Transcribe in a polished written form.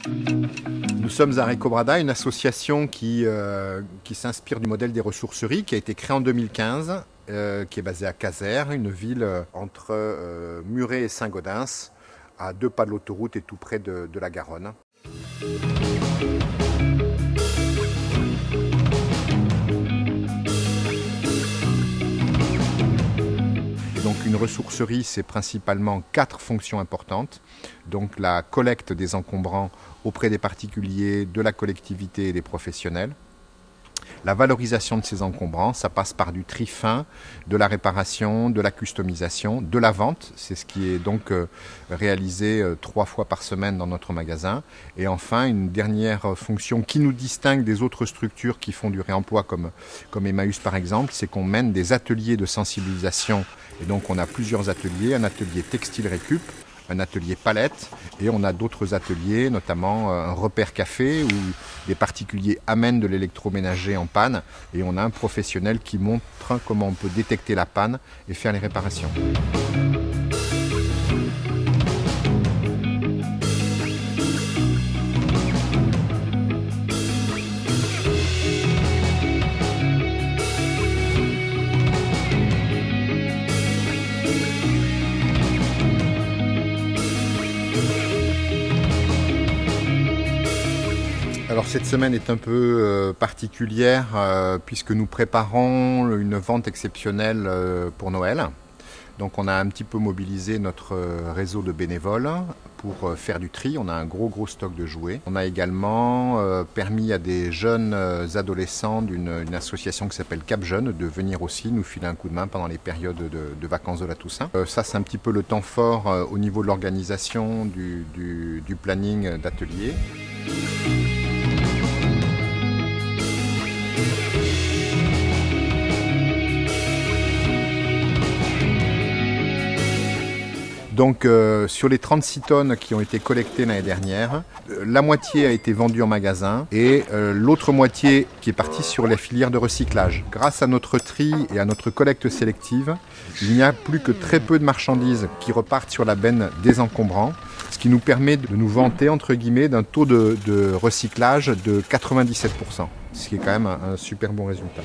Nous sommes à Recobrada, une association qui s'inspire du modèle des ressourceries, qui a été créée en 2015, qui est basée à Casères, une ville entre Muret et Saint-Gaudens, à 2 pas de l'autoroute et tout près de la Garonne. Donc une ressourcerie, c'est principalement 4 fonctions importantes. Donc la collecte des encombrants auprès des particuliers, de la collectivité et des professionnels. La valorisation de ces encombrants, ça passe par du tri fin, de la réparation, de la customisation, de la vente. C'est ce qui est donc réalisé 3 fois par semaine dans notre magasin. Et enfin, une dernière fonction qui nous distingue des autres structures qui font du réemploi comme Emmaüs par exemple, c'est qu'on mène des ateliers de sensibilisation. Et donc on a plusieurs ateliers, un atelier textile récup, un atelier palette et on a d'autres ateliers, notamment un repère café où des particuliers amènent de l'électroménager en panne et on a un professionnel qui montre comment on peut détecter la panne et faire les réparations. Alors cette semaine est un peu particulière puisque nous préparons une vente exceptionnelle pour Noël. Donc on a un petit peu mobilisé notre réseau de bénévoles pour faire du tri. On a un gros stock de jouets. On a également permis à des jeunes adolescents d'une association qui s'appelle Cap Jeunes de venir aussi nous filer un coup de main pendant les périodes de vacances de la Toussaint. Ça c'est un petit peu le temps fort au niveau de l'organisation du planning d'atelier. Donc sur les 36 tonnes qui ont été collectées l'année dernière, la moitié a été vendue en magasin et l'autre moitié qui est partie sur les filières de recyclage. Grâce à notre tri et à notre collecte sélective, il n'y a plus que très peu de marchandises qui repartent sur la benne des encombrants, ce qui nous permet de nous vanter entre guillemets d'un taux de recyclage de 97%, ce qui est quand même un super bon résultat.